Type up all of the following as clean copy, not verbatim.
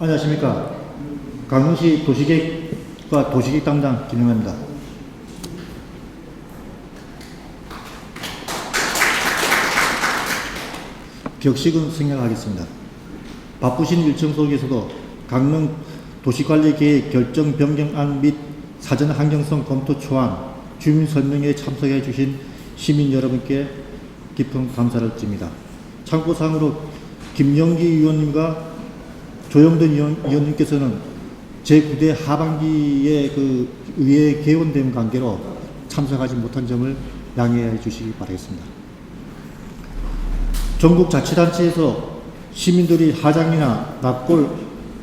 안녕하십니까. 강릉시 도시계획과 도시계획 담당 김영환입니다. 격식은 생략하겠습니다. 바쁘신 일정 속에서도 강릉 도시관리계획 결정 변경안 및 사전 환경성 검토 초안, 주민 설명회에 참석해 주신 시민 여러분께 깊은 감사를 드립니다. 참고사항으로 김영기 의원님과 조영돈 의원님께서는 제9대 하반기에 의회 개원된 관계로 참석하지 못한 점을 양해해 주시기 바라겠습니다. 전국 자치단체에서 시민들이 하장이나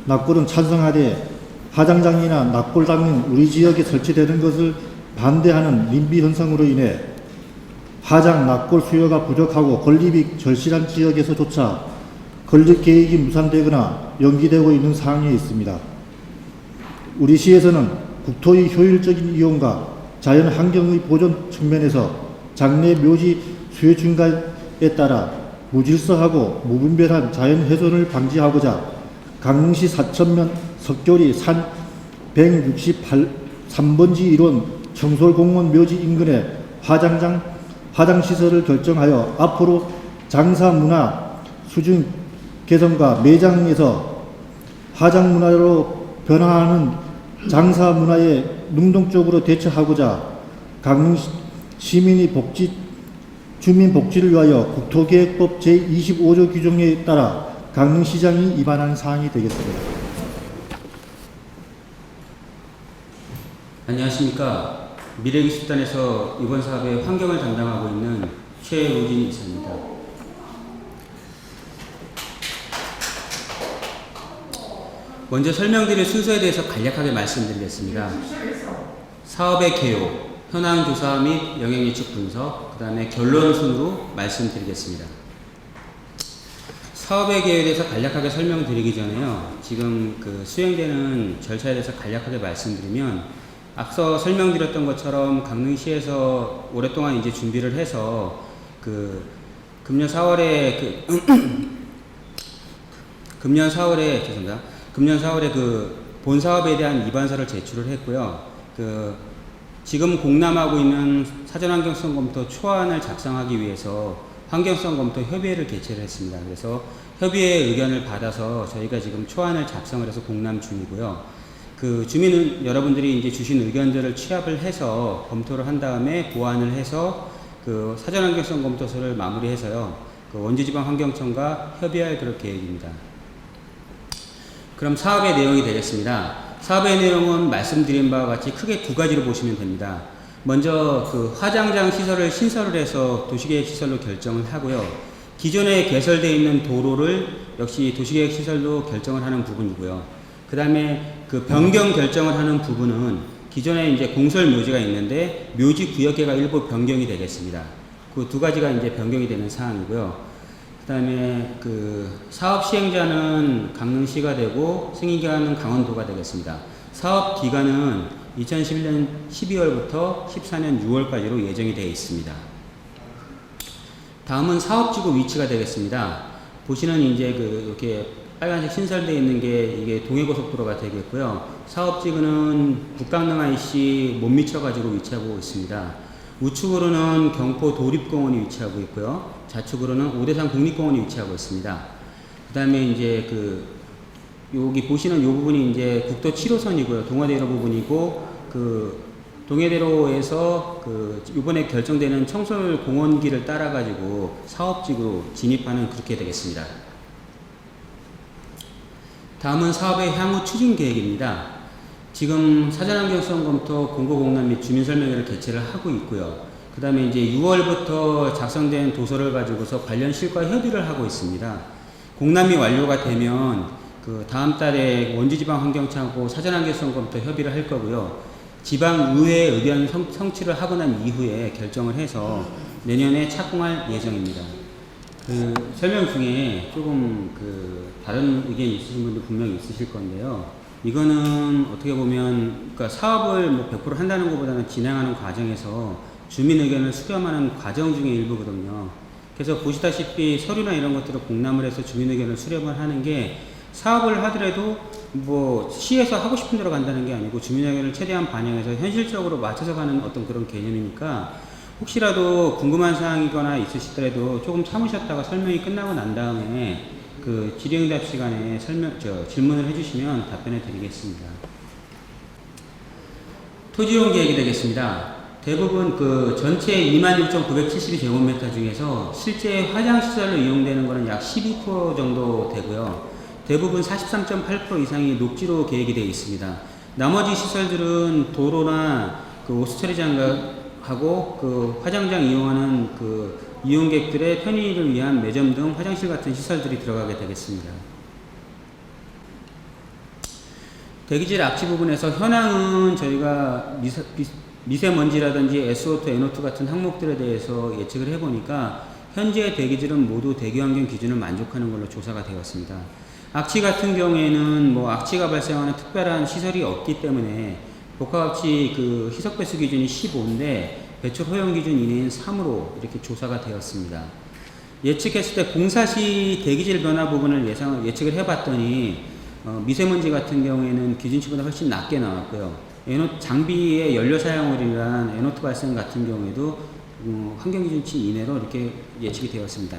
낙골은 찬성하되 하장장이나 낙골당은 우리 지역에 설치되는 것을 반대하는 민비 현상으로 인해 하장, 낙골 수요가 부족하고 건립이 절실한 지역에서조차 건립 계획이 무산되거나 연기되고 있는 상황에 있습니다. 우리 시에서는 국토의 효율적인 이용과 자연 환경의 보존 측면에서 장래 묘지 수요 증가에 따라 무질서하고 무분별한 자연 훼손을 방지하고자 강릉시 사천면 석교리 산 168-3번지 1원 청솔공원 묘지 인근에 화장시설을 결정하여 앞으로 장사문화 수준 개선과 매장에서 화장문화로 변화하는 장사문화에 능동적으로 대처하고자 강릉 시민의 주민 복지를 위하여 국토계획법 제25조 규정에 따라 강릉시장이 위반하는 사항이 되겠습니다. 안녕하십니까. 미래기술단에서 이번 사업의 환경을 담당하고 있는 최우진 이사입니다. 먼저 설명드릴 순서에 대해서 간략하게 말씀드리겠습니다. 사업의 개요, 현황 조사 및 영향예측 분석, 그 다음에 결론 순으로 말씀드리겠습니다. 사업의 개요에 대해서 간략하게 설명드리기 전에요. 지금 수행되는 절차에 대해서 간략하게 말씀드리면 앞서 설명드렸던 것처럼 강릉시에서 오랫동안 이제 준비를 해서 금년 4월에 본 사업에 대한 입안서를 제출을 했고요. 지금 공람하고 있는 사전환경성 검토 초안을 작성하기 위해서 환경성 검토 협의회를 개최를 했습니다. 그래서 협의회의 의견을 받아서 저희가 지금 초안을 작성을 해서 공람 중이고요. 주민 여러분들이 이제 주신 의견들을 취합을 해서 검토를 한 다음에 보완을 해서 사전환경성 검토서를 마무리해서요. 원주지방환경청과 협의할 그럴 계획입니다. 그럼 사업의 내용이 되겠습니다. 사업의 내용은 말씀드린 바와 같이 크게 두 가지로 보시면 됩니다. 먼저 화장장 시설을 신설을 해서 도시계획 시설로 결정을 하고요. 기존에 개설되어 있는 도로를 역시 도시계획 시설로 결정을 하는 부분이고요. 그 다음에 변경 결정을 하는 부분은 기존에 이제 공설 묘지가 있는데 묘지 구역계가 일부 변경이 되겠습니다. 그 두 가지가 이제 변경이 되는 사항이고요. 그 다음에 사업 시행자는 강릉시가 되고 승인기관은 강원도가 되겠습니다. 사업 기간은 2011년 12월부터 14년 6월까지로 예정이 되어 있습니다. 다음은 사업지구 위치가 되겠습니다. 보시는 이제 이렇게 빨간색 신설되어 있는 게 이게 동해고속도로가 되겠고요. 사업지구는 북강릉 IC 못 미쳐가지고 위치하고 있습니다. 우측으로는 경포 도립공원이 위치하고 있고요. 좌측으로는 오대산 국립공원이 위치하고 있습니다. 그 다음에 이제 여기 보시는 이 부분이 이제 국도 7호선이고요. 동화대로 부분이고, 동해대로에서 이번에 결정되는 청솔공원길을 따라가지고 사업지구로 진입하는 그렇게 되겠습니다. 다음은 사업의 향후 추진 계획입니다. 지금 사전환경성 검토, 공고공람 및 주민설명회를 개최를 하고 있고요. 그 다음에 이제 6월부터 작성된 도서를 가지고서 관련 실과 협의를 하고 있습니다. 공람이 완료가 되면 다음 달에 원주지방환경청하고 사전환경성 검토 협의를 할 거고요. 지방의회 의견 성취를 하고 난 이후에 결정을 해서 내년에 착공할 예정입니다. 설명 중에 조금 다른 의견이 있으신 분들 분명히 있으실 건데요. 이거는 어떻게 보면 사업을 100% 한다는 것보다는 진행하는 과정에서 주민 의견을 수렴하는 과정 중의 일부거든요. 그래서 보시다시피 서류나 이런 것들을 공람을 해서 주민 의견을 수렴을 하는 게 사업을 하더라도 뭐 시에서 하고 싶은 대로 간다는 게 아니고 주민 의견을 최대한 반영해서 현실적으로 맞춰서 가는 어떤 그런 개념이니까 혹시라도 궁금한 사항이거나 있으시더라도 조금 참으셨다가 설명이 끝나고 난 다음에 그 질의응답 시간에 질문을 해주시면 답변해 드리겠습니다. 토지용 계획이 되겠습니다. 대부분 그 전체 26,972제곱미터 중에서 실제 화장시설로 이용되는 것은 약 12% 정도 되고요. 대부분 43.8% 이상이 녹지로 계획이 되어 있습니다. 나머지 시설들은 도로나 그 오수처리장하고 그 화장장 이용하는 그 이용객들의 편의를 위한 매점 등 화장실 같은 시설들이 들어가게 되겠습니다. 대기질 악취 부분에서 현황은 저희가 미세먼지라든지 SO2, NO2 같은 항목들에 대해서 예측을 해보니까 현재 대기질은 모두 대기환경 기준을 만족하는 걸로 조사가 되었습니다. 악취 같은 경우에는 뭐 악취가 발생하는 특별한 시설이 없기 때문에 복합악취 그 희석배수 기준이 15인데 배출 허용 기준 이내인 3으로 이렇게 조사가 되었습니다. 예측했을 때 공사 시 대기질 변화 부분을 예측을 해봤더니 미세먼지 같은 경우에는 기준치보다 훨씬 낮게 나왔고요. 장비의 연료 사용으로 인한 NO2 발생 같은 경우에도 환경기준치 이내로 이렇게 예측이 되었습니다.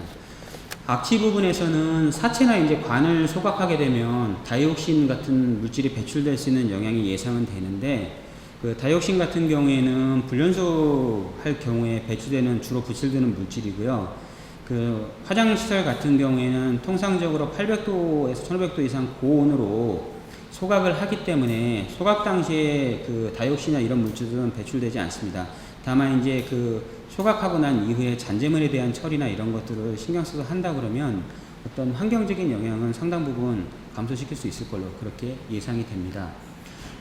악취 부분에서는 사체나 이제 관을 소각하게 되면 다이옥신 같은 물질이 배출될 수 있는 영향이 예상은 되는데 그 다이옥신 같은 경우에는 불연소할 경우에 배출되는 주로 분출되는 물질이고요. 그 화장시설 같은 경우에는 통상적으로 800도에서 1500도 이상 고온으로 소각을 하기 때문에 소각 당시에 그 다이옥신이나 이런 물질들은 배출되지 않습니다. 다만 이제 그 소각하고 난 이후에 잔재물에 대한 처리나 이런 것들을 신경 써서 한다 그러면 어떤 환경적인 영향은 상당 부분 감소시킬 수 있을 걸로 그렇게 예상이 됩니다.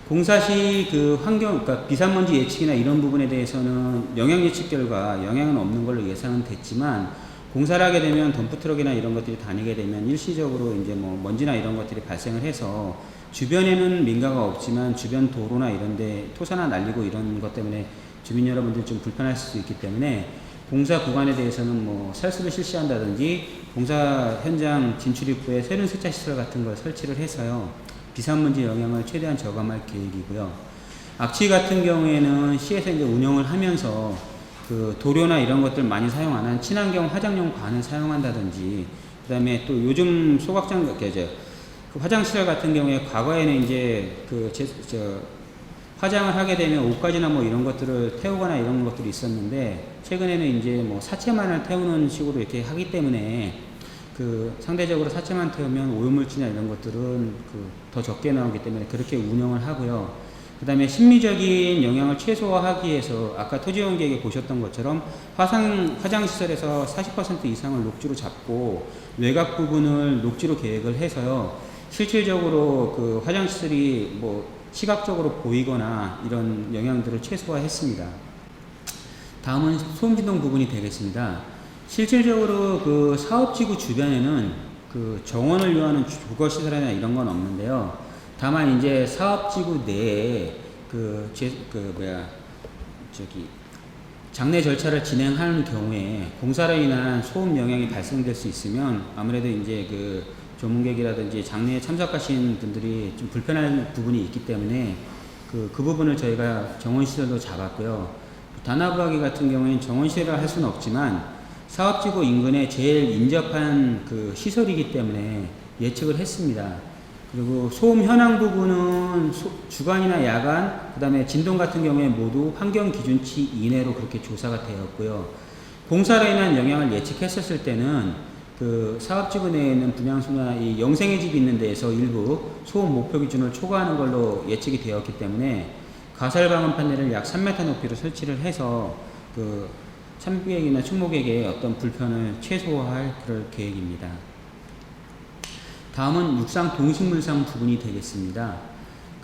공사 시 그 그러니까 비산먼지 예측이나 이런 부분에 대해서는 영향 예측 결과 영향은 없는 걸로 예상은 됐지만 공사를 하게 되면 덤프트럭이나 이런 것들이 다니게 되면 일시적으로 이제 뭐 먼지나 이런 것들이 발생을 해서 주변에는 민가가 없지만 주변 도로나 이런 데 토사나 날리고 이런 것 때문에 주민 여러분들 좀 불편할 수 있기 때문에 공사 구간에 대해서는 뭐 살수를 실시한다든지 공사 현장 진출 입구에 세륜 세차 시설 같은 걸 설치를 해서요. 비산먼지 영향을 최대한 저감할 계획이고요. 악취 같은 경우에는 시에서 이제 운영을 하면서 그 도료나 이런 것들 많이 사용 안 한 친환경 화장용 관을 사용한다든지 그다음에 또 요즘 소각장 그 화장시설 같은 경우에 과거에는 이제 화장을 하게 되면 옷가지나 뭐 이런 것들을 태우거나 이런 것들이 있었는데 최근에는 이제 뭐 사체만을 태우는 식으로 이렇게 하기 때문에 그 상대적으로 사체만 태우면 오염물질이나 이런 것들은 그 더 적게 나오기 때문에 그렇게 운영을 하고요. 그 다음에 심리적인 영향을 최소화하기 위해서 아까 토지용 계획에 보셨던 것처럼 화장시설에서 40% 이상을 녹지로 잡고 외곽 부분을 녹지로 계획을 해서요. 실질적으로 그 화장시설이 뭐 시각적으로 보이거나 이런 영향들을 최소화했습니다. 다음은 소음진동 부분이 되겠습니다. 실질적으로 그 사업지구 주변에는 그 정원을 요하는 주거시설이나 이런 건 없는데요. 다만 이제 사업지구 내에 장례 절차를 진행하는 경우에 공사로 인한 소음 영향이 발생될 수 있으면 아무래도 이제 그 조문객이라든지 장례에 참석하신 분들이 좀 불편한 부분이 있기 때문에 그 부분을 저희가 정원시설로 잡았고요. 단아부하기 같은 경우에는 정원시설을 할 수는 없지만 사업지구 인근에 제일 인접한 그 시설이기 때문에 예측을 했습니다. 그리고 소음 현황 부분은 주간이나 야간, 그 다음에 진동 같은 경우에 모두 환경 기준치 이내로 그렇게 조사가 되었고요. 공사로 인한 영향을 예측했었을 때는 그 사업지구 내에 있는 분양소나 이 영생의 집이 있는 데에서 일부 소음 목표 기준을 초과하는 걸로 예측이 되었기 때문에 가설 방음 판넬을 약 3m 높이로 설치를 해서 그 참객이나 충목에게 어떤 불편을 최소화할 그럴 계획입니다. 다음은 육상 동식물상 부분이 되겠습니다.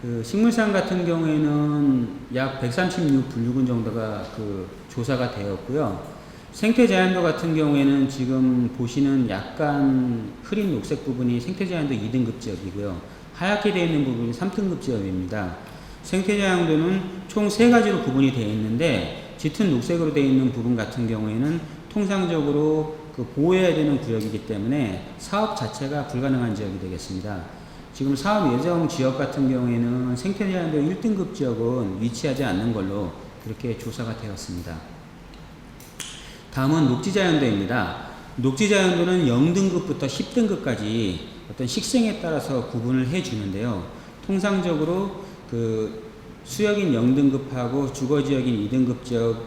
그 식물상 같은 경우에는 약 136분류군 정도가 그 조사가 되었고요. 생태자연도 같은 경우에는 지금 보시는 약간 흐린 녹색 부분이 생태자연도 2등급 지역이고요. 하얗게 되어 있는 부분이 3등급 지역입니다. 생태자연도는 총 3가지로 구분이 되어 있는데 짙은 녹색으로 되어 있는 부분 같은 경우에는 통상적으로 그 보호해야 되는 구역이기 때문에 사업 자체가 불가능한 지역이 되겠습니다. 지금 사업 예정 지역 같은 경우에는 생태제한도 1등급 지역은 위치하지 않는 걸로 그렇게 조사가 되었습니다. 다음은 녹지자연도입니다. 녹지자연도는 0등급부터 10등급까지 어떤 식생에 따라서 구분을 해 주는데요. 통상적으로 그 수역인 0등급하고 주거지역인 2등급 지역은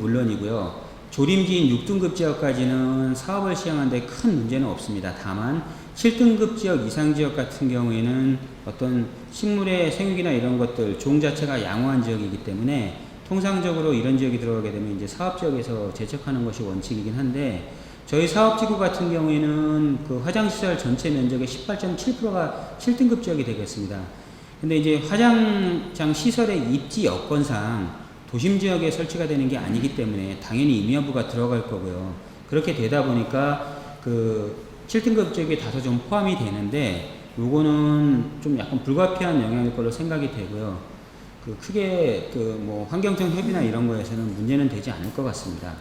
물론이고요. 조림지인 6등급 지역까지는 사업을 시행하는 데 큰 문제는 없습니다. 다만 7등급 지역 이상 지역 같은 경우에는 어떤 식물의 생육이나 이런 것들, 종 자체가 양호한 지역이기 때문에 통상적으로 이런 지역이 들어가게 되면 이제 사업지역에서 제척하는 것이 원칙이긴 한데, 저희 사업지구 같은 경우에는 그 화장시설 전체 면적의 18.7%가 7등급 지역이 되겠습니다. 근데 이제 화장장 시설의 입지 여건상 도심 지역에 설치가 되는 게 아니기 때문에 당연히 임야부가 들어갈 거고요. 그렇게 되다 보니까 그 7등급 지역에 다소 좀 포함이 되는데, 요거는 좀 약간 불가피한 영향일 걸로 생각이 되고요. 그 크게 그 뭐 환경청 협의나 이런 거에서는 문제는 되지 않을 것 같습니다.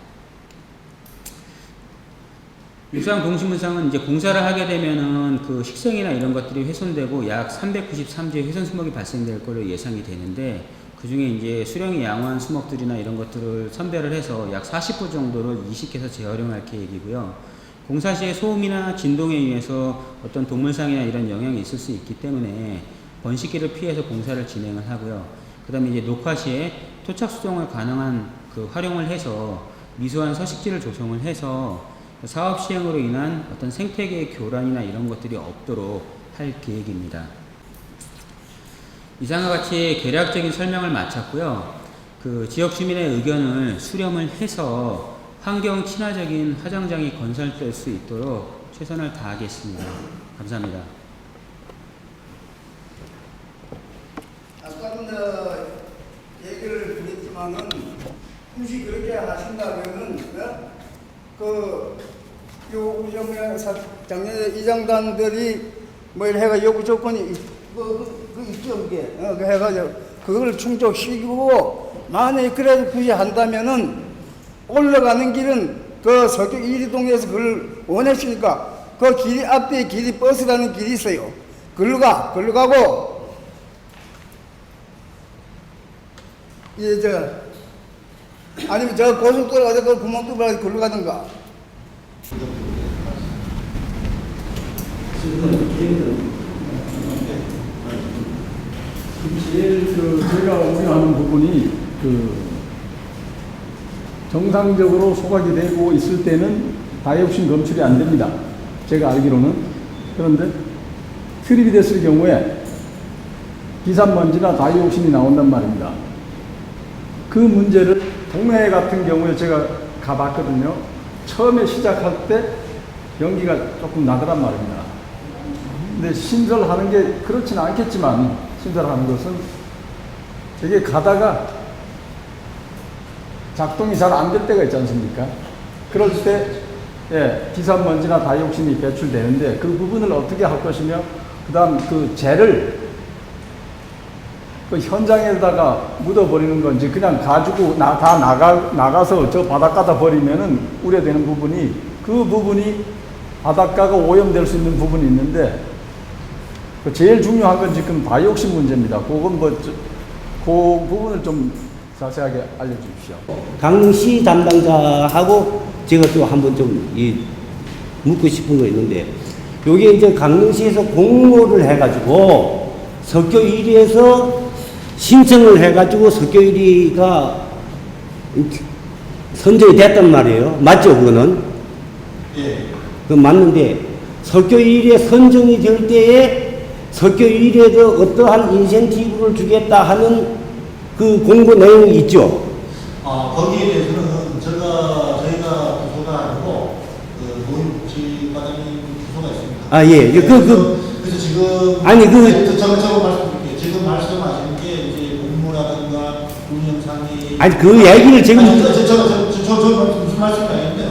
육상 동식물상은 이제 공사를 하게 되면은 그 식생이나 이런 것들이 훼손되고 약 393지의 훼손 수목이 발생될 걸로 예상이 되는데, 그 중에 이제 수령이 양호한 수목들이나 이런 것들을 선별을 해서 약 40호 정도를 이식해서 재활용할 계획이고요. 공사 시에 소음이나 진동에 의해서 어떤 동물상이나 이런 영향이 있을 수 있기 때문에 번식기를 피해서 공사를 진행을 하고요. 그 다음에 이제 녹화 시에 토착 수종을 가능한 그 활용을 해서 미수한 서식지를 조성을 해서 사업 시행으로 인한 어떤 생태계의 교란이나 이런 것들이 없도록 할 계획입니다. 이상과 같이 개략적인 설명을 마쳤고요. 그 지역 주민의 의견을 수렴을 해서 환경 친화적인 화장장이 건설될 수 있도록 최선을 다하겠습니다. 감사합니다. 아까도 얘기를 드렸지만은 굳이 그렇게 하신다면은 요 작년에 이장단들이 뭐 이래 해가 요구 조건이 그 있죠 그게 그 해가지고 그걸 충족시키고, 만약에 그래도 굳이 한다면은 올라가는 길은 그 서쪽 1리동에서 그걸 원하시니까 그 길이 앞에 길이 버스라는 길이 있어요. 글로 가고 아니면 저 고속도로 가서 그 구멍 뚫어서 글로 가든가. 제일 제가 우려하는 부분이 정상적으로 소각이 되고 있을 때는 다이옥신 검출이 안 됩니다. 제가 알기로는. 그런데 트립이 됐을 경우에 비산먼지나 다이옥신이 나온단 말입니다. 그 문제를 동해 같은 경우에 제가 가봤거든요. 처음에 시작할 때 연기가 조금 나더란 말입니다. 근데 신설하는 게 그렇지는 않겠지만, 신설하는 것은 되게 가다가 작동이 잘 안 될 때가 있지 않습니까? 그럴 때 비산먼지나 다이옥신이 배출되는데, 그 부분을 어떻게 할 것이며, 그 다음 그 재를 그 현장에다가 묻어버리는 건지 그냥 가지고 다 나가서 저 바닷가다 버리면은 우려되는 부분이, 그 부분이 바닷가가 오염될 수 있는 부분이 있는데, 제일 중요한 건 지금 다이옥신 문제입니다. 그건 그 부분을 좀 자세하게 알려주십시오. 강릉시 담당자하고 제가 또 한번 좀 묻고 싶은 거 있는데, 요게 이제 강릉시에서 공모를 해가지고 석교 1위에서 신청을 해가지고 석교 1위가 선정이 됐단 말이에요. 맞죠, 그거는? 예. 그 맞는데, 석교 1위에 선정이 될 때에 석교 1위에도 어떠한 인센티브를 주겠다 하는 그 공고 내용이 있죠. 거기에 대해서는 저희가 부서가 아니고 노인복지과장님 부서가 있습니다. 예. 그래서 지금 아니 저거 말씀드릴게요. 지금 말씀하시는 게 이제 공모라든가 운영상이 그 얘기를 지금 저 무슨 말씀이 아닌데요.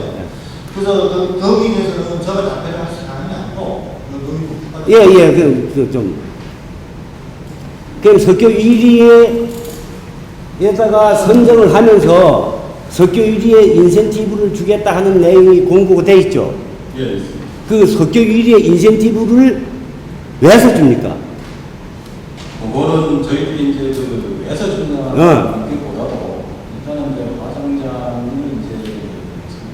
그래서 거기에 대해서는 저가 답변을 할 수 있는 게 아니고 노인복지과장. 그럼 석교 1위에다가 선정을 하면서 석교 1위에 인센티브를 주겠다 하는 내용이 공고가 돼 있죠. 예. 그 석교 1위에 인센티브를 왜 해서 줍니까? 그거는 저희들이 이제 그 왜서 준다는 게보다도 일단은 이제 화장장이 이제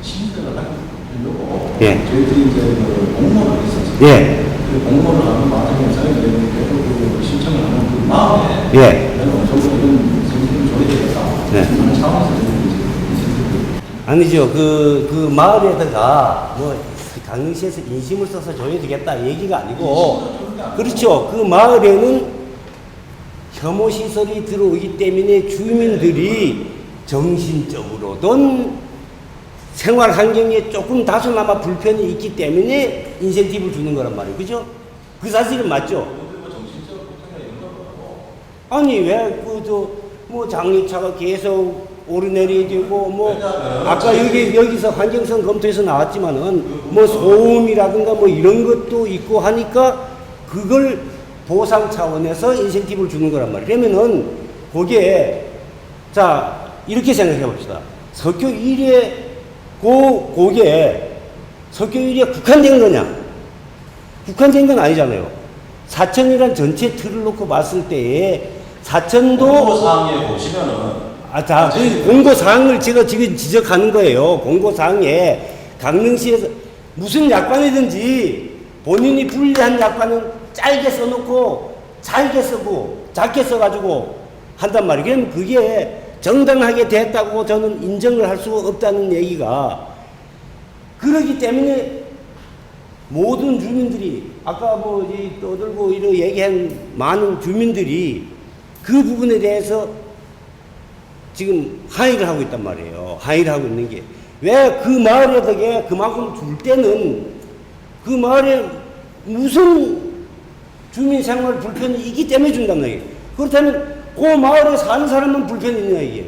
신청을 하려고 예. 저희들이 이제 그 공모를 했었어요. 예. 그 공모를 하는 과정에서 그 신청을 하는 그 마음에 예. 저는 이런 선생님을 줘야 되겠다. 네. 하는 차원에서 저희들이 이제 이 선생님을 아니죠. 그 마을에다가 뭐 강릉시에서 인심을 써서 줘야 되겠다 얘기가 아니고, 그렇죠. 그 마을에는 혐오 시설이 들어오기 때문에 주민들이 정신적으로든 생활 환경에 조금 다소나마 불편이 있기 때문에 인센티브를 주는 거란 말이에요. 그죠? 그 사실은 맞죠? 아니, 왜, 뭐 장애차가 계속 오르내리게 되고, 뭐, 아까 여기서 환경성 검토에서 나왔지만은, 뭐 소음이라든가 뭐 이런 것도 있고 하니까, 그걸 보상 차원에서 인센티브를 주는 거란 말이에요. 그러면은, 거기에, 자, 이렇게 생각해 봅시다. 석교 1회, 거기에, 석교 1회 국한된 거냐? 국한된 건 아니잖아요. 사천이란 전체 틀을 놓고 봤을 때에, 사천도. 공고사항에 보시면은. 자, 그 공고사항을 제가 지금 지적하는 거예요. 공고사항에 강릉시에서 무슨 약관이든지 본인이 불리한 약관은 짧게 써놓고 잘게 쓰고 작게 써가지고 한단 말이에요. 그럼 그게 정당하게 됐다고 저는 인정을 할 수가 없다는 얘기가, 그러기 때문에 모든 주민들이 아까 뭐 떠들고 이런 얘기한 많은 주민들이 그 부분에 대해서 지금 항의를 하고 있단 말이에요. 항의를 하고 있는 게, 왜 그 마을에다가 그만큼 줄 때는 그 마을에 무슨 주민 생활 불편이 있기 때문에 준단 말이에요. 그렇다면 그 마을에 사는 사람만 불편이 있냐 이게요.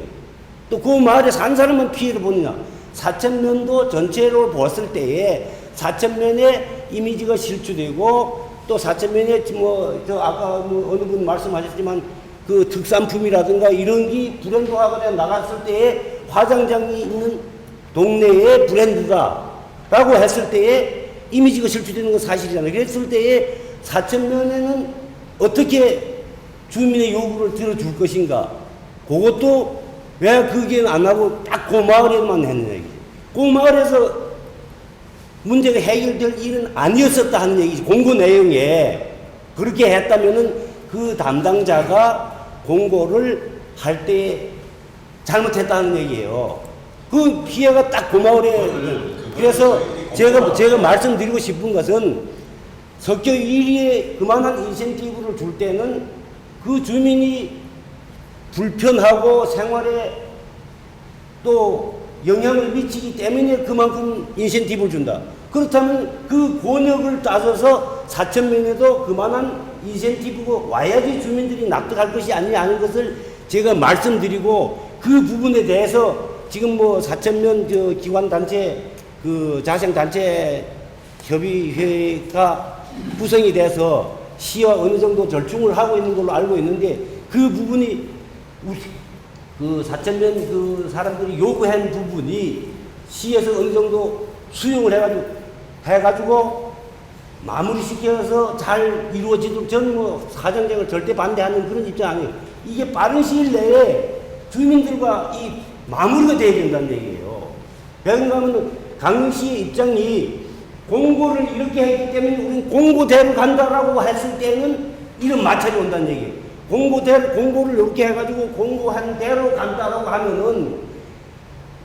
또 그 마을에 사는 사람만 피해를 보느냐. 사천면도 전체로 봤을 때에 사천면의 이미지가 실추되고, 또 사천면에 뭐 아까 뭐 어느 분 말씀하셨지만 그 특산품이라든가 이런 게 브랜드화가 나갔을 때에 화장장이 있는 동네의 브랜드다라고 했을 때에 이미지가 실추되는 건 사실이잖아요. 그랬을 때에 사천면에는 어떻게 주민의 요구를 들어줄 것인가? 그것도 왜 그게 안 하고 딱 그 마을에만 했느냐 얘기지. 그 마을에서 문제가 해결될 일은 아니었었다 하는 얘기지. 공고 내용에 그렇게 했다면은 그 담당자가 공고를 할 때 잘못했다는 얘기예요. 그 피해가 딱 그 마을에. 그래서 제가 말씀드리고 싶은 것은 석교 1위에 그만한 인센티브를 줄 때는 그 주민이 불편하고 생활에 또 영향을 미치기 때문에 그만큼 인센티브를 준다. 그렇다면 그 권역을 따져서 사천면에도 그만한 인센티브가 와야지 주민들이 납득할 것이 아니냐 하는 것을 제가 말씀드리고, 그 부분에 대해서 지금 뭐 사천면 기관단체 그 자생단체 협의회가 구성이 돼서 시와 어느 정도 절충을 하고 있는 걸로 알고 있는데, 그 부분이 그 사천면 그 사람들이 요구한 부분이 시에서 어느 정도 수용을 해가지고 마무리 시켜서 잘 이루어지도록, 저는 뭐 사정쟁을 절대 반대하는 그런 입장 아니에요. 이게 빠른 시일 내에 주민들과 이 마무리가 돼야 된다는 얘기예요. 그런가 하면 강릉시의 입장이 공고를 이렇게 했기 때문에 우리는 공고대로 간다라고 했을 때는 이런 마찰이 온다는 얘기예요. 공고를 이렇게 해가지고 공고한 대로 간다라고 하면은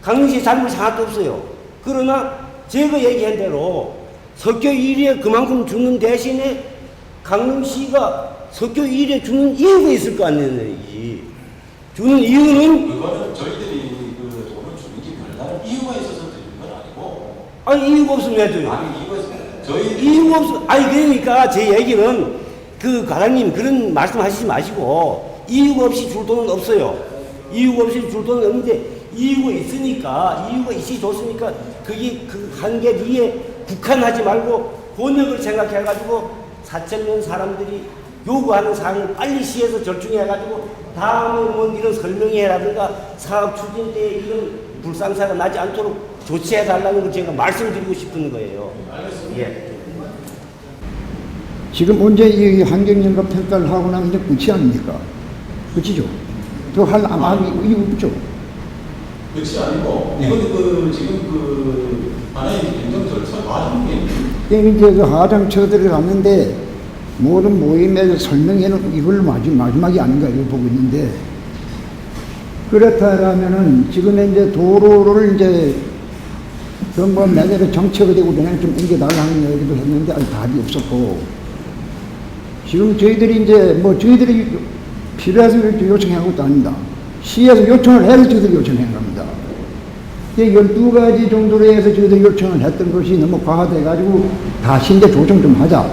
강릉시 잘못이 하나도 없어요. 그러나 제가 얘기한 대로 석교 1위에 그만큼 주는 대신에 강릉시가 석교 1위에 주는 이유가 있을 거 아니에요. 주는 이유는, 그거는 저희들이 그 돈을 주는 게 별다른 이유가 있어서 드리는 건 아니고. 아니 이유가 없으면 왜 줘요? 아니 이거 저희 이유가 없어. 아니 그러니까 제 얘기는 그 과장님 그런 말씀하시지 마시고, 이유가 없이 줄 돈은 없어요. 이유가 없이 줄 돈은 없는데, 이유가 있으니까, 이유가 있이 줬으니까 그게 그 한계 뒤에 국한하지 말고 권역을 생각해가지고 사천면 사람들이 요구하는 사항을 빨리 시에서 절충해가지고 다음에 뭐 이런 설명회라든가 사업 추진 때 이런 불상사가 나지 않도록 조치해달라는 걸 제가 말씀드리고 싶은 거예요. 알겠습니다. 예. 지금 언제 이 환경연구 평가를 하고 나면 이제 끝이 아닙니까? 끝이죠. 더 할 이유 없죠. 그렇지 아니고 이건 그 지금 그 하나의 행정 절차 과정이 이제 그 하장처들이 갔는데 모든 모임에서 설명회는 이걸 마지막이 아닌가 이걸 보고 있는데, 그렇다면은 지금 이제 도로를 이제 정부 매대로 정책이 되고 그냥 좀 옮겨달라는 얘기도 했는데 아직 답이 없었고, 지금 저희들이 이제 뭐 저희들이 필요해서 요청한 것도 아닙니다. 시에서 요청을 해서 저희들이 요청한 겁니다. 12가지 정도로 해서 저희들이 요청을 했던 것이 너무 과화돼가지고 다시 이제 조정 좀 하자.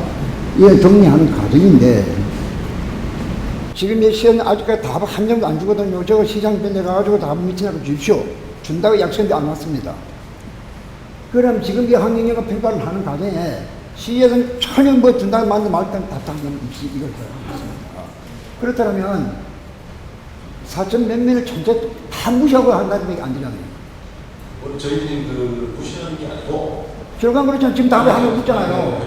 이걸 정리하는 과정인데, 지금 이 시에는 아직까지 답을 한 점도 안 주거든요. 저거 시장 변해가지고 답을 미치라고 주십시오. 준다고 약속인데 안 왔습니다. 그럼 지금 이 환경연구 평가를 하는 과정에 시에서는 전혀 뭐 준다고 말도 말단 답답한 건 없이 이걸 거야. 그렇다면 4천 몇 명을 전체 다 무시하고 한다는 얘기 안 되잖아요. 저희들이 그 무시하는 게 아니고 결과는 그렇잖아요. 지금 답을 하고 있잖아요.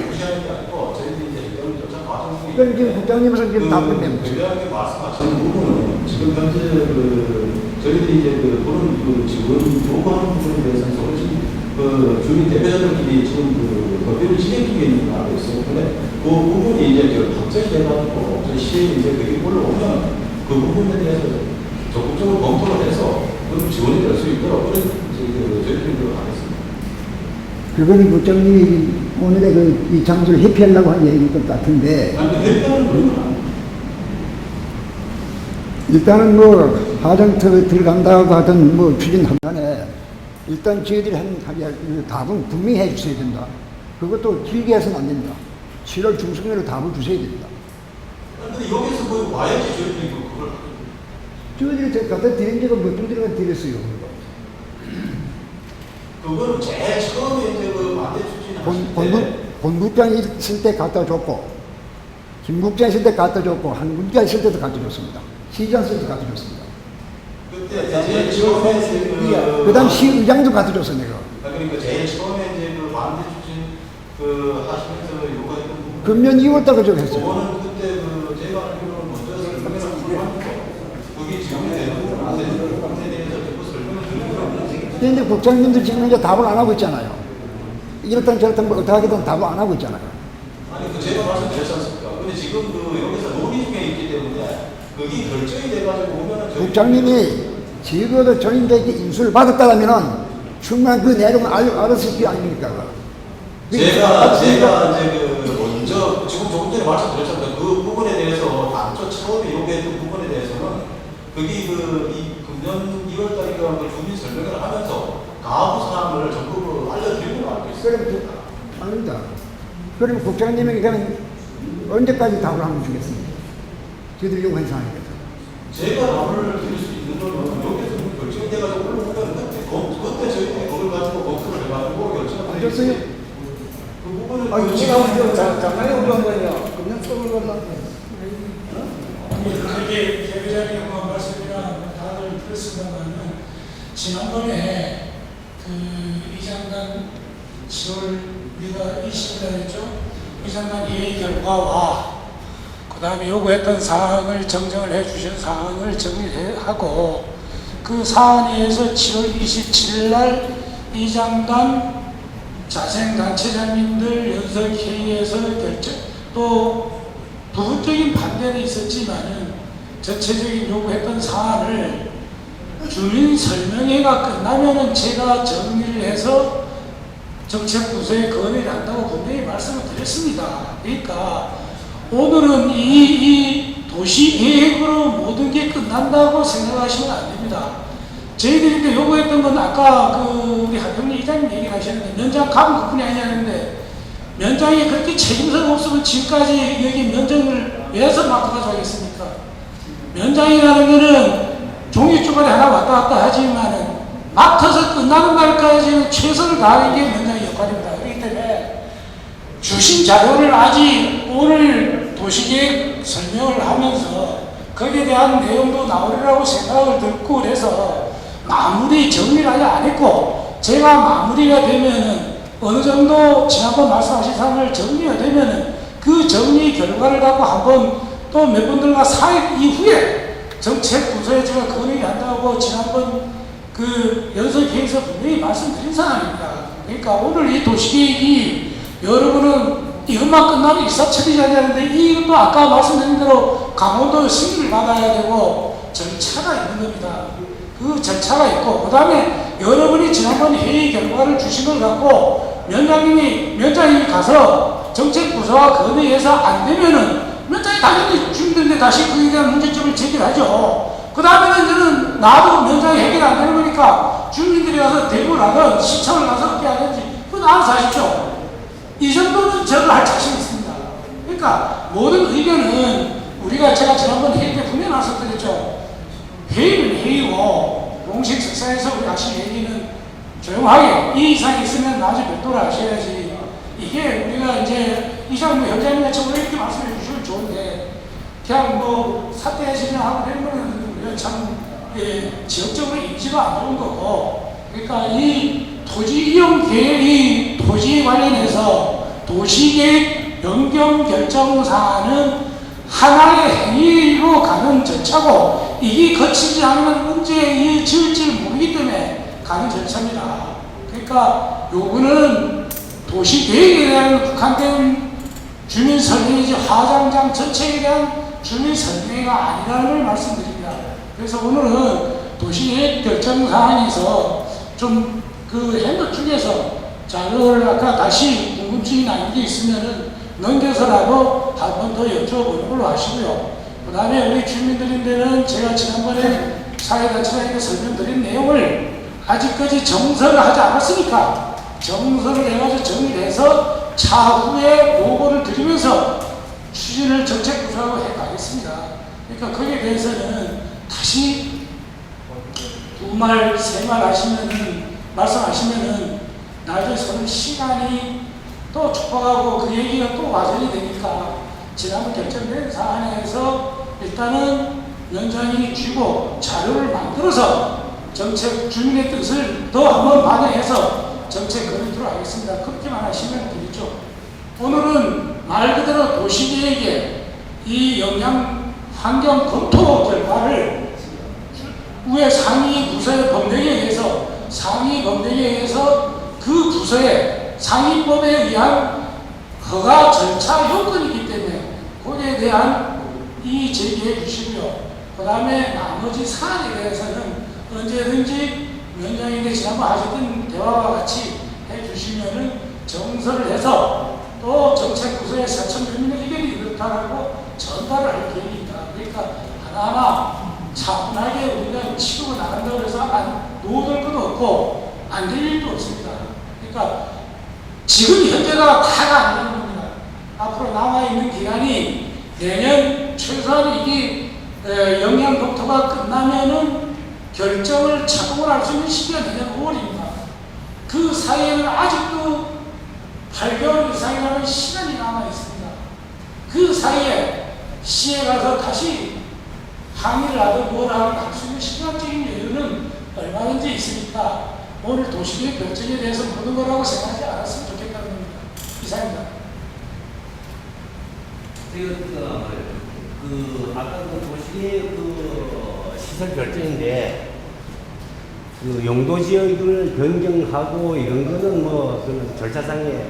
무시하는 게 아니고 저희들이 이제 이런 절차 과정이 그럼 지금 국장님께서 지금 답을 내는 거죠. 대표님께 말씀하시는 부분은 지금 현재 그 저희들이 이제 그런 그 지원 요구하는 부분에 대해서는 솔직히 그 주민 대표자들끼리 지금 그 법률을 진행 중에 있는 걸 알고 있어요. 근데 그 부분이 이제 확정이 돼가지고 저희 시에 이제 그게 올라오면 그 부분에 대해서 적극적으로 검토를 해서 그 지원이 될 수 있도록 그런 저희들이 하겠습니다. 그거는 국장님이 오늘의 이 장소를 회피하려고 한 얘기일 것 같은데, 아니, 대표는 그런 건 아니에요. 일단은 뭐 하장터에 들어간다고 하든 뭐 추진하는 간에 일단 저희들이 한 답은 분명히 해 주셔야 된다. 그것도 길게 해서는 안 됩니다. 7월 중순으로 답을 주셔야 됩니다. 근데 여기서 뭐 와야지 저희들이 그걸 저희들이 갖다 드린 적은 몇 분들이가 드렸어요. 그거는 제일 처음에 이제 그 반대 추진하실 때 본국장이 있을 때 갖다 줬고, 김국장 있을 때 갖다 줬고, 한국장 있을 때도 갖다 줬습니다. 시장 있을 때 갖다 줬습니다. 그때 제일 처음에 그 다음 시의장도 갖다 줬어, 내가. 그러니까 제일 처음에 이제 그 반대 추진 그 하시면서 요구했던 부분. 금년 2월달 그저 했어요. 그거는 그때 그 제가 알기로는 먼저 설명을 하고 그게 지원이 되는 부분에 대해서 자꾸 설명을 드리더라고요. 근데 국장님도 지금 이제 답을 안 하고 있잖아요. 이렇든 저렇든 뭐 어떻게 하든 답을 안 하고 있잖아요. 아니 그 제가 말씀드렸지 않습니까? 근데 지금 그 여기서 논의 중에 있기 때문에 그게 결정이 돼가지고 오면은 국장님이 적어도 저희들에게 인수를 받았다면은 충분한 그 내용을 알았을 게 아닙니까? 제가 이제 그 먼저 지금 조금 전에 말씀드렸잖아요. 그 부분에 대해서 당초 처음에 요구했던 부분에 대해서는 그게 이 금년 2월달인가 그 주민 설명회를 하면서 가부 사항을 전부 알려드리고 알고 있어요. 그럼 아닙니다. 그럼 국장님에게 그냥 언제까지 답을 한번 주겠습니다. 저희들이 요구한 사항이겠죠. 제가 답을 드릴 수 있는 거는 여기서 결정이 돼가지고 올라오면 그때 저희들이 그걸 가지고 검토를 해가지고 결정을 하셨어요? 그 부분을 아니, 지금 장난이 올라온 거예요. 금년 처음으로 올라온 그게 대표자님 말씀이랑 다들 들었습니다만은 지난번에 그 이장단 10월 우리가 20일날이죠. 이장단 회의 결과와 그 다음에 요구했던 사항을 정정을 해주신 사항을 정리하고 그 사안에 의해서 7월 27일 날 이장단 자생단체장님들 연석회의에서 결정, 또 부분적인 반대는 있었지만은 전체적인 요구했던 사안을 주민 설명회가 끝나면은 제가 정리를 해서 정책부서에 건의를 한다고 분명히 말씀을 드렸습니다. 그러니까 오늘은 이 도시 계획으로 모든 게 끝난다고 생각하시면 안 됩니다. 저희들이 요구했던 건 아까 그 우리 한평리 이장님 얘기하셨는데 면장 가면 그뿐이 아니냐는데 면장이 그렇게 책임성 없으면 지금까지 여기 면장을 왜 해서 맡아가지고 하겠습니까? 면장이라는 거는 종이주머니 하나 왔다 갔다 하지만은 맡아서 끝나는 날까지는 최선을 다하는 게 면장의 역할입니다. 그렇기 때문에 주신 자료를 아직 오늘 도시계획 설명을 하면서 거기에 대한 내용도 나오리라고 생각을 듣고 그래서 마무리 정리를 아직 안 했고 제가 마무리가 되면은 어느 정도 지난번 말씀하신 사항을 정리가 되면은 그 정리 결과를 갖고 한번 또 몇 분들과 4일 이후에 정책 부서에 제가 건의한다고 지난번 그 연설회의에서 분명히 말씀드린 사항입니다. 그러니까 오늘 이 도시계획이 여러분은 이것만 끝나면 일사천리지 않냐는데 이것도 아까 말씀드린 대로 강원도 승인을 받아야 되고 절차가 있는 겁니다. 그 절차가 있고 그 다음에 여러분이 지난번 회의 결과를 주신 걸 갖고 면장님이 가서 정책부서와 건의해서 안 되면은 면장이 당연히 주민들한테 다시 그에 대한 문제점을 제기하죠. 그 다음에는 저는 나도 면장이 해결 안 되는 거니까 주민들이 가서 대구를 하든 시청을 가서 어떻게 하든지 그건 알아서 하십시오. 이 정도는 저도 할 자신 있습니다. 그러니까 모든 의견은 우리가 제가 지난번 회의 때 분명히 말씀드렸죠. 회의는 회의고 공식 석상에서 우리 아침 얘기는 조용하게 이 이상이 있으면 나중에 별도로 하셔야지. 이게 우리가 이제 이상 뭐 현장님같이 오늘 이렇게 말씀해 주시면 좋은데 그냥 뭐 사태 진행하고 이런 거는 우리가 참 지역적으로 이미지가 안 좋은 거고 그러니까 이 토지 이용 계획이 토지에 관련해서 도시계획 변경 결정 사안은 하나의 행위로 가는 절차고 이게 거치지 않으면 언제 지을지 모르기 때문에 가는 절차입니다. 그러니까 요거는 도시계획에 대한 국한된 주민설명이지 화장장 전체에 대한 주민설명이 아니라는 걸 말씀드립니다. 그래서 오늘은 도시계획 결정 사항에서 좀 그 행것 중에서 자료를 아까 다시 궁금증이 나는 게 있으면은 넘겨서라도 한 번 더 여쭤보는 걸로 하시고요. 그 다음에 우리 주민들인데는 제가 지난번에 사회단체장에게 설명드린 내용을 아직까지 정서를 하지 않았으니까 정서를 해가지고 정리를 해서 차후에 보고를 드리면서 추진을 정책부서하고 해가겠습니다. 그러니까 거기에 대해서는 다시 두 말, 세 말 말씀하시면은 나중에 서는 시간이 또 촉박하고 그 얘기가 또 와전이 되니까 지난번 결정된 사안에서 일단은 위원장이 쥐고 자료를 만들어서 정책 주민의 뜻을 더 한번 반영해서 정책 거리도록 하겠습니다. 그렇게만 하시면 되겠죠. 오늘은 말 그대로 도시계획의 이 영향 환경 검토 결과를 위에 상위 부서의 법령에 의해서 상위 법령에 의해서 그 부서의 상위법에 의한 허가 절차 요건이기 때문에 거기에 대한 이 제기해 주시고요. 그 다음에 나머지 사안에 대해서는 언제든지 위원장님께 지난번 하셨던 대화와 같이 해 주시면은 정서를 해서 또 정책부서의 4,000명의 의견이 이렇다라고 전달을 할 계획입니다. 그러니까 하나하나 차분하게 우리가 치고 나간다고 해서 놓을 것도 없고 안 될 일도 없습니다. 그러니까 지금 현재가 다가 아니라는 겁니다. 앞으로 남아있는 기간이 내년 최소한 이게 영양 검토가 끝나면은 결정을 착공을 할 수 있는 시기가 내년 5월입니다. 그 사이에는 아직도 8개월 이상이라는 시간이 남아 있습니다. 그 사이에 시에 가서 다시 항의를 하든 뭘 하든 할 수 있는 시간적인 여유는 얼마든지 있으니까 오늘 도시계획 결정에 대해서 모든 거라고 생각하지 않았으면 좋겠다는 겁니다. 이상입니다. 아까 그 도시계획 시설 결정인데 그 용도 지역을 변경하고 이런 거는 뭐 그 절차상에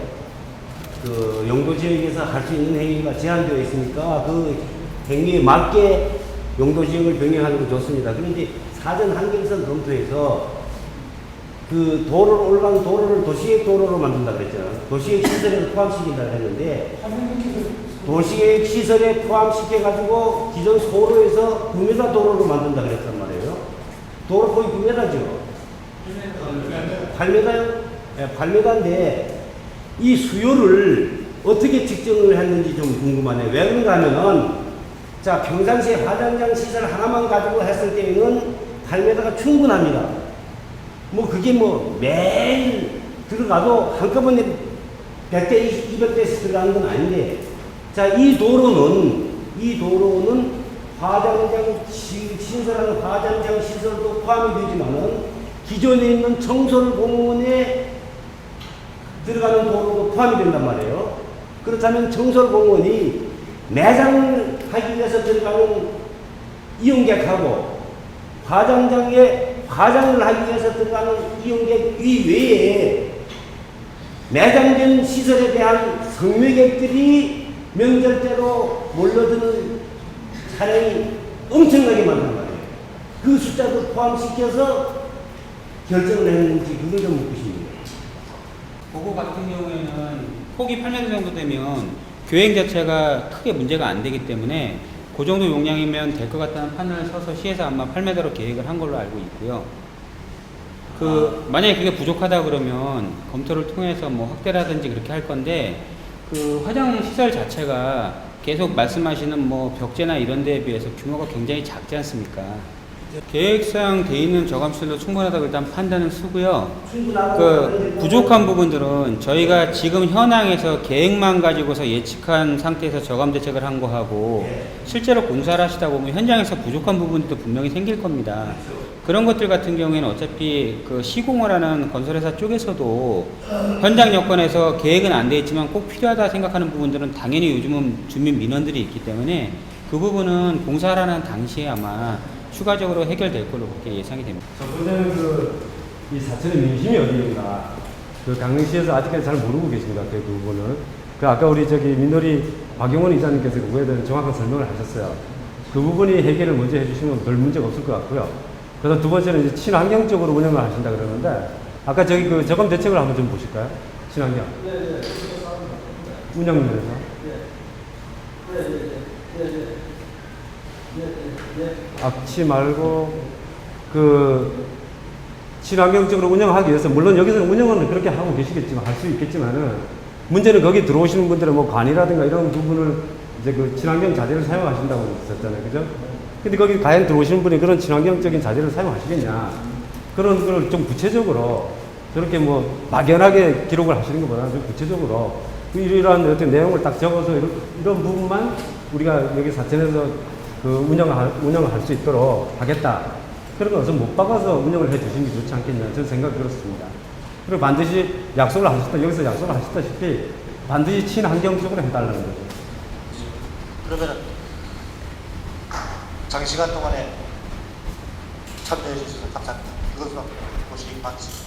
그 용도 지역에서 할 수 있는 행위가 제한되어 있으니까 그 행위에 맞게 용도 지역을 변경하는 건 좋습니다. 그런데 사전 한경선 검토에서 그 올라간 도로를 도시계획 도로로 만든다 그랬잖아요. 도시계획 시설에 포함시킨다 했는데 도시계획 시설에 포함시켜가지고 기존 소로에서 9m 도로로 만든다 그랬단 말이에요. 도로 거의 9m죠. 8m요? 네, 8m인데 이 수요를 어떻게 측정을 했는지 좀 궁금하네요. 왜 그런가 하면은 자, 평상시에 화장장 시설 하나만 가지고 했을 때는 8m가 충분합니다. 뭐 그게 뭐 매일 들어가도 한꺼번에 100대, 200대씩 들어가는 건 아닌데 자, 이 도로는 화장장 신설하는 화장장 시설도 포함이 되지만은 기존에 있는 청솔 공원에 들어가는 도로도 포함이 된단 말이에요. 그렇다면 청솔공원이 매장하기 위해서 들어가는 이용객하고 화장장에 화장을 하기 위해서 들어가는 이용객 이외에 매장된 시설에 대한 성묘객들이 명절 때로 몰려드는 차량이 엄청나게 많단 말이에요. 그 숫자도 포함시켜서 결정을 했는지 그걸 좀 묻고 싶네요. 그거 같은 경우에는 폭이 8m 정도 되면 교행 자체가 크게 문제가 안 되기 때문에 그 정도 용량이면 될 것 같다는 판단을 서서 시에서 아마 8m로 계획을 한 걸로 알고 있고요. 만약에 그게 부족하다 그러면 검토를 통해서 뭐 확대라든지 그렇게 할 건데, 그 화장 시설 자체가 계속 말씀하시는 뭐 벽제나 이런 데에 비해서 규모가 굉장히 작지 않습니까? 계획상 돼 있는 저감시설도 충분하다고 일단 판단은 쓰고요. 그 부족한 부분들은 저희가 지금 현황에서 계획만 가지고서 예측한 상태에서 저감 대책을 한 거하고 실제로 공사를 하시다 보면 현장에서 부족한 부분들도 분명히 생길 겁니다. 그런 것들 같은 경우에는 어차피 그 시공을 하는 건설회사 쪽에서도 현장 여건에서 계획은 안 돼 있지만 꼭 필요하다 생각하는 부분들은 당연히 요즘은 주민 민원들이 있기 때문에 그 부분은 공사하라는 당시에 아마 추가적으로 해결될 걸로 그렇게 예상이 됩니다. 첫 번째는 이 사천의 민심이 어디인가, 강릉시에서 아직까지 잘 모르고 계신 것 같아요. 그 부분을. 아까 우리 민놀이 박용원 이사님께서 그거에 대한 정확한 설명을 하셨어요. 그 부분이 해결을 먼저 해주시면 별 문제가 없을 것 같고요. 그래서 두 번째는 이제 친환경적으로 운영을 하신다 그러는데, 아까 그 저감 대책을 한번 좀 보실까요? 친환경. 운영 면에서. 악취 말고 친환경적으로 운영하기 위해서, 물론 여기서는 운영은 그렇게 하고 계시겠지만, 할 수 있겠지만은, 문제는 거기 들어오시는 분들은 뭐 관이라든가 이런 부분을 이제 그 친환경 자재를 사용하신다고 했었잖아요. 그죠? 근데 거기 과연 들어오시는 분이 그런 친환경적인 자재를 사용하시겠냐. 그런 걸 좀 구체적으로, 저렇게 뭐 막연하게 기록을 하시는 것보다는 좀 구체적으로 이러한 어떤 내용을 딱 적어서 이런 부분만 우리가 여기 사천에서 운영을 할 수 있도록 하겠다. 그런 것을 못 박아서 운영을 해 주시는 게 좋지 않겠냐. 저는 생각이 그렇습니다. 그리고 반드시 여기서 약속을 하셨다시피 반드시 친환경적으로 해달라는 거죠. 그러면은 장시간 동안에 참여해 주셔서 감사합니다. 그것만 보시기 바랍니다.